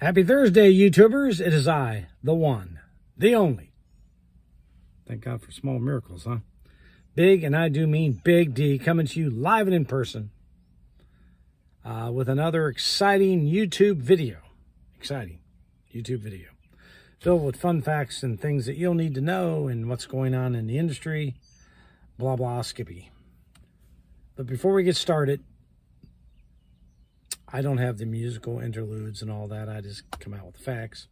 Happy Thursday, YouTubers. It is I, the one, the only. Thank God for small miracles, huh? Big, and I do mean Big D, coming to you live and in person with another exciting YouTube video. Exciting YouTube video. Filled with fun facts and things that you'll need to know and what's going on in the industry. Blah, blah, skippy. But before we get started, I don't have the musical interludes and all that. I just come out with facts.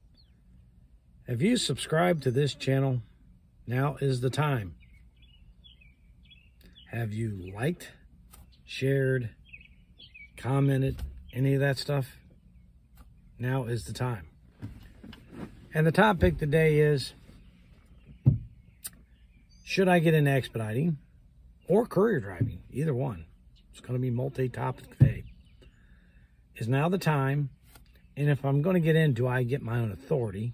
Have you subscribed to this channel? Now is the time. Have you liked, shared, commented, any of that stuff? Now is the time. And the topic today is, should I get into expediting or courier driving? Either one. It's going to be multi-topic today. Is now the time, and if I'm going to get in, do I get my own authority?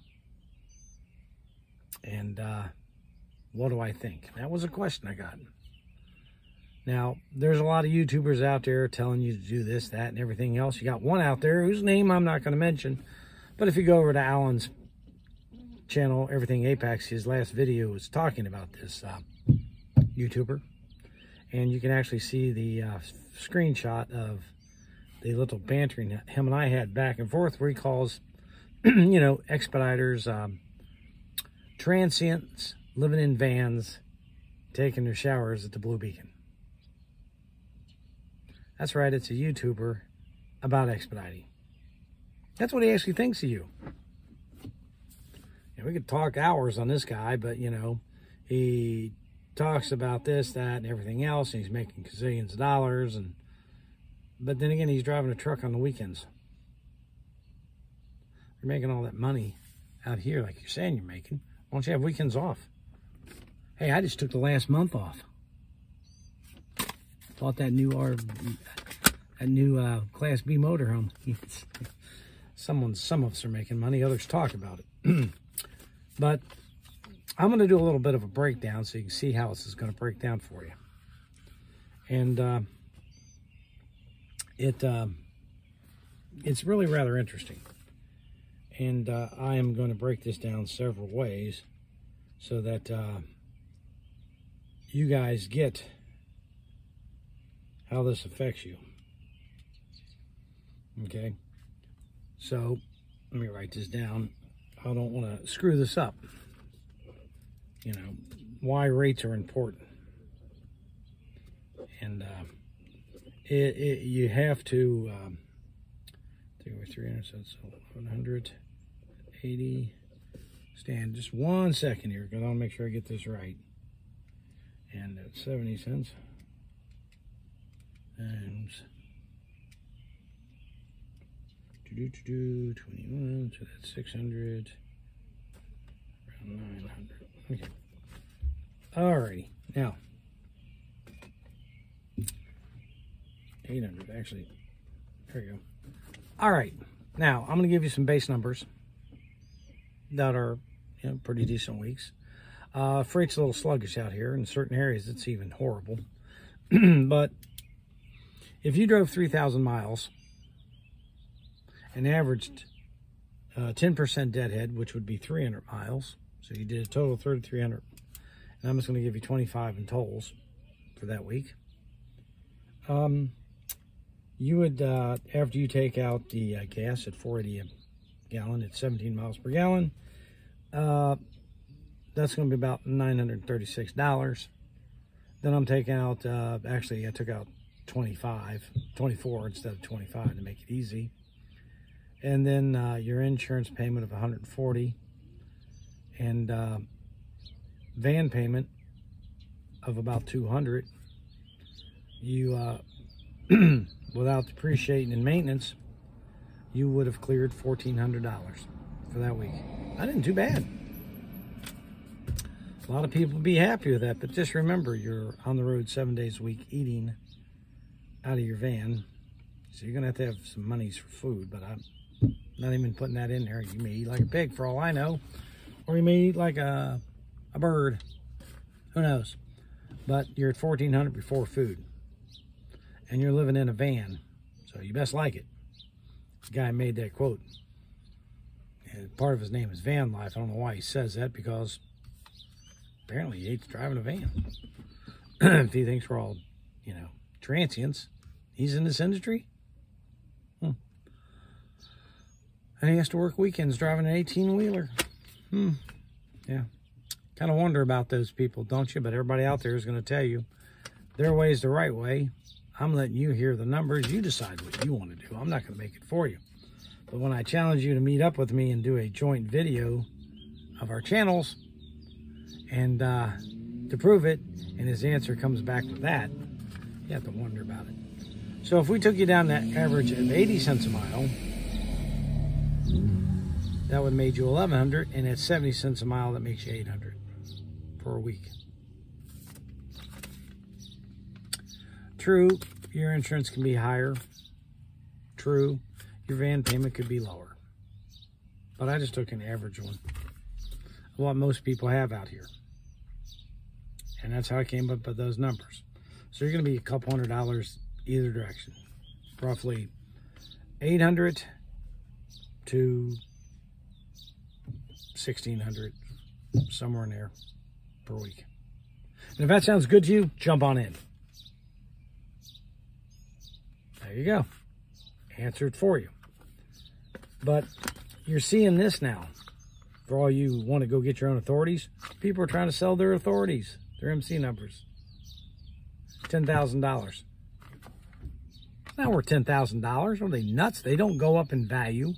And what do I think? That was a question I got. Now, there's a lot of YouTubers out there telling you to do this, that, and everything else. You got one out there whose name I'm not going to mention, but if you go over to Alan's channel, Everything Apex, his last video was talking about this YouTuber, and you can actually see the screenshot of the little bantering him and I had back and forth, where he calls, you know, expediters, transients, living in vans, taking their showers at the Blue Beacon. That's right, it's a YouTuber about expediting. That's what he actually thinks of you. We could talk hours on this guy, but, you know, he talks about this, that, and everything else, and he's making gazillions of dollars, but then again, he's driving a truck on the weekends. You're making all that money out here like you're saying you're making. Why don't you have weekends off? Hey, I just took the last month off. Bought that new Class B motorhome. Some of us are making money, others talk about it. But I'm going to do a little bit of a breakdown so you can see how this is going to break down for you. And it's really rather interesting. And I am going to break this down several ways so that you guys get how this affects you. Okay? So, let me write this down. I don't want to screw this up. You know, why rates are important. And you have to, 300, so it's 180. Stand just 1 second here, because I want to make sure I get this right. And it's 70 cents. Times 21, so that's 600, around 900. Okay. Alrighty, now 800 actually. There you go. All right, now I'm going to give you some base numbers that are, you know, pretty decent weeks. Freight's a little sluggish out here. In certain areas, it's even horrible. But if you drove 3,000 miles and averaged 10% deadhead, which would be 300 miles, so you did a total of 3,300, and I'm just going to give you 25 in tolls for that week. You would, after you take out the gas at $4.80 a gallon, at 17 miles per gallon, that's going to be about $936. Then I'm taking out, actually I took out 24 instead of 25 to make it easy. And then your insurance payment of $140, and van payment of about $200. You without depreciating and maintenance, you would have cleared $1,400 for that week. That isn't too bad. A lot of people would be happy with that, but just remember, you're on the road 7 days a week eating out of your van, so you're gonna have to have some monies for food. But I'm not even putting that in there. You may eat like a pig for all I know, or you may eat like a bird. Who knows? But you're at $1,400 before food, and you're living in a van, so you best like it. The guy made that quote. part of his name is Van Life. I don't know why he says that, because apparently he hates driving a van. If he thinks we're all, you know, transients, he's in this industry. And he has to work weekends driving an 18-wheeler. Yeah. Kind of wonder about those people, don't you? But everybody out there is going to tell you their way is the right way. I'm letting you hear the numbers. You decide what you want to do. I'm not going to make it for you. But when I challenge you to meet up with me and do a joint video of our channels, and to prove it, and his answer comes back with that, you have to wonder about it. So if we took you down that average of 80 cents a mile, that would have made you $1,100, and at 70 cents a mile, that makes you $800 for a week. True, your insurance can be higher. True, your van payment could be lower. But I just took an average one of what most people have out here. And that's how I came up with those numbers. So you're going to be a couple $100 either direction. Roughly $800 to $1,600, somewhere in there per week. And if that sounds good to you, jump on in. There you go. Answered for you. But you're seeing this now. For all you want to go get your own authorities, people are trying to sell their authorities, their MC numbers. $10,000. It's not worth $10,000. Are they nuts? They don't go up in value.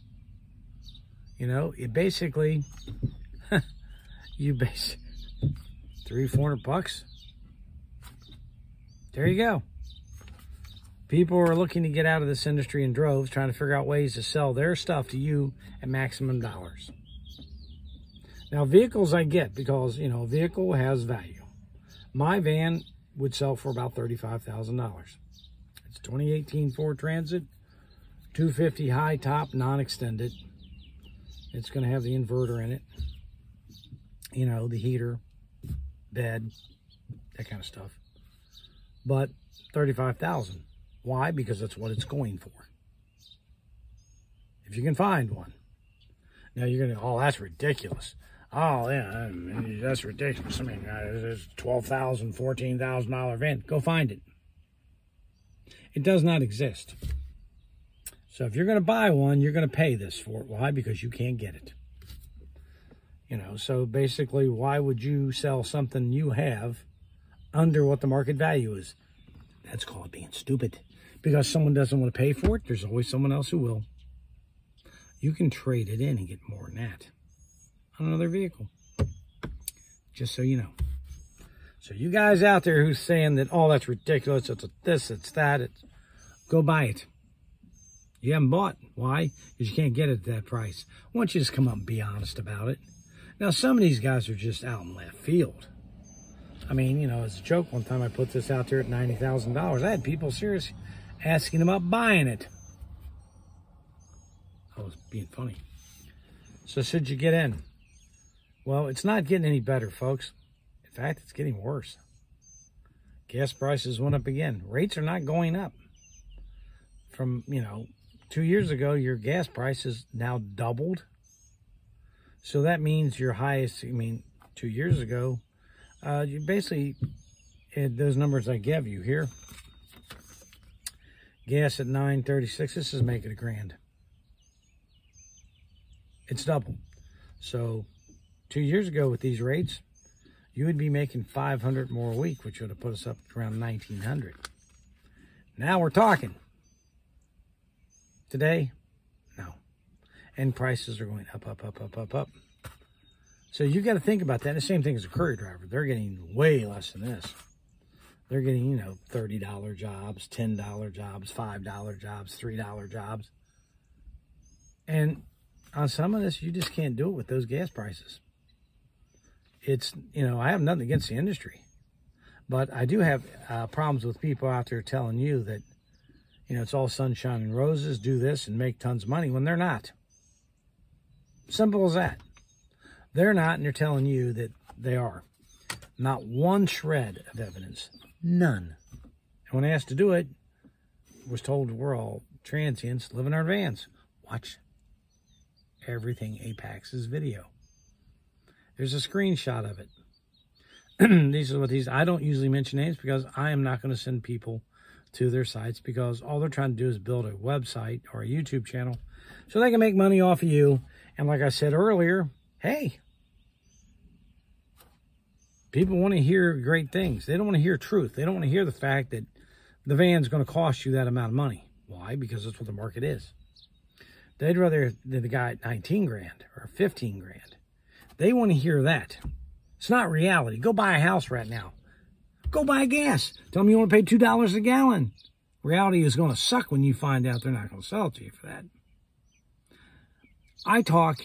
You know, it basically, you base $300-400. There you go. People are looking to get out of this industry in droves, trying to figure out ways to sell their stuff to you at maximum dollars. Now, vehicles I get, because, you know, a vehicle has value. My van would sell for about $35,000. It's 2018 Ford Transit, 250 high top, non-extended. It's going to have the inverter in it, you know, the heater, bed, that kind of stuff. But $35,000. Why? Because that's what it's going for. If you can find one. Now you're going to, oh, that's ridiculous. Oh, yeah, I mean, that's ridiculous. I mean, it's $12,000, $14,000 van. Go find it. It does not exist. So if you're going to buy one, you're going to pay this for it. Why? Because you can't get it. You know, so basically, why would you sell something you have under what the market value is? That's called being stupid. Because someone doesn't want to pay for it, there's always someone else who will. You can trade it in and get more than that on another vehicle. Just so you know. So you guys out there who's saying that, oh, that's ridiculous, it's this, it's that, go buy it. You haven't bought. Why? Because you can't get it at that price. Why don't you just come up and be honest about it? Now, some of these guys are just out in left field. I mean, you know, as a joke, one time I put this out there at $90,000. I had people seriously asking about buying it. I was being funny. So should you get in? Well, it's not getting any better, folks. In fact, it's getting worse. Gas prices went up again. Rates are not going up. From, you know, 2 years ago, your gas price is now doubled. So that means your highest, 2 years ago, you basically, those numbers I gave you here, gas at $9.36, this is making $1,000. It's double. So 2 years ago with these rates, you would be making $500 more a week, which would have put us up around $1,900. Now we're talking. Today, no. And prices are going up, up, up, up, up, up. So you got to think about that. The same thing as a courier driver. They're getting way less than this. They're getting, you know, $30 jobs, $10 jobs, $5 jobs, $3 jobs. And on some of this, you just can't do it with those gas prices. It's, you know, I have nothing against the industry. But I do have problems with people out there telling you that, you know, it's all sunshine and roses, do this and make tons of money when they're not. Simple as that. They're not, and they're telling you that they are. Not one shred of evidence. None. And when asked to do it, was told we're all transients living in our vans. Watch everything Apax's video. There's a screenshot of it. These are what these, I don't usually mention names because I am not going to send people to their sites, because all they're trying to do is build a website or a YouTube channel so they can make money off of you. And like I said earlier, hey, people want to hear great things. They don't want to hear truth. They don't want to hear the fact that the van's going to cost you that amount of money. Why? Because that's what the market is. They'd rather the guy at 19 grand or 15 grand. They want to hear that. It's not reality. Go buy a house right now. Go buy gas. Tell them you want to pay $2 a gallon. Reality is going to suck when you find out they're not going to sell it to you for that. I talk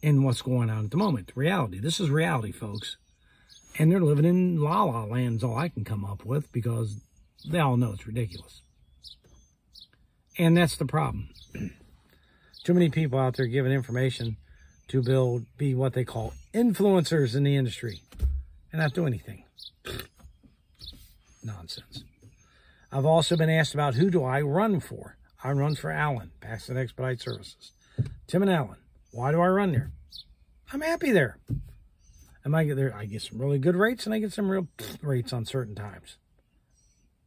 in what's going on at the moment. Reality. This is reality, folks. And they're living in la-la land is all I can come up with, because they all know it's ridiculous. And that's the problem. Too many people out there giving information to be what they call influencers in the industry and not do anything. Nonsense. I've also been asked about who do I run for. I run for Alan, Paxton Expedite Services. Tim and Alan. Why do I run there? I'm happy there. I get some really good rates, and I get some real rates on certain times.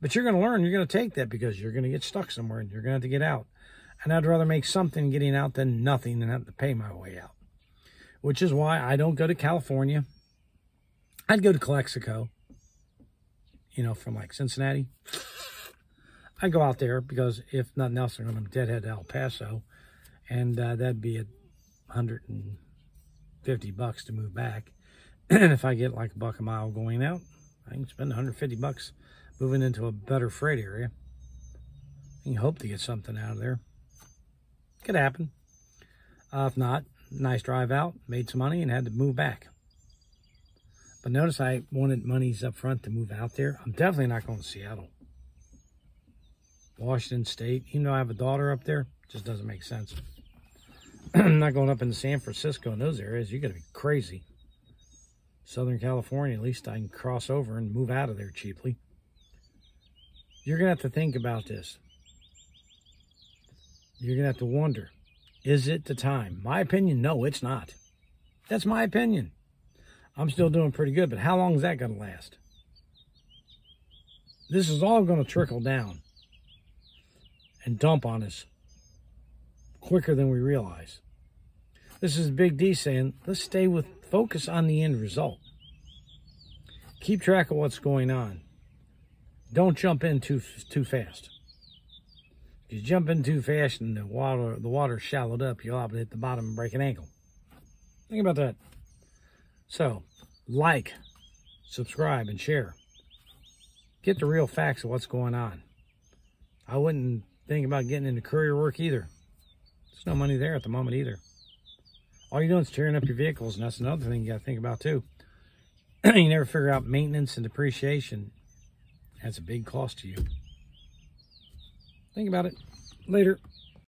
But you're going to learn. You're going to take that, because you're going to get stuck somewhere and you're going to have to get out. And I'd rather make something getting out than nothing and have to pay my way out. Which is why I don't go to California. I'd go to Calexico, from like Cincinnati. I'd go out there because if nothing else, I'm going to deadhead to El Paso. And that'd be $150 to move back. And if I get like $1 a mile going out, I can spend $150 moving into a better freight area. I can hope to get something out of there. Could happen. If not, nice drive out, made some money, and had to move back. But notice I wanted monies up front to move out there. I'm definitely not going to Seattle. Washington State, even though I have a daughter up there, just doesn't make sense. I'm not going up into San Francisco and those areas. You got to be crazy. Southern California, at least I can cross over and move out of there cheaply. You're going to have to think about this. You're going to have to wonder, is it the time? My opinion, no, it's not. That's my opinion. I'm still doing pretty good, but how long is that going to last? This is all going to trickle down and dump on us quicker than we realize. This is Big D saying, let's focus on the end result. Keep track of what's going on. Don't jump in too fast. If you jump in too fast and the water shallowed up, you'll have to hit the bottom and break an ankle. Think about that. So, like, subscribe, and share. Get the real facts of what's going on. I wouldn't think about getting into courier work either. There's no money there at the moment either. All you're doing is tearing up your vehicles, and that's another thing you got to think about too. You never figure out maintenance and depreciation. That's a big cost to you. Think about it. Later.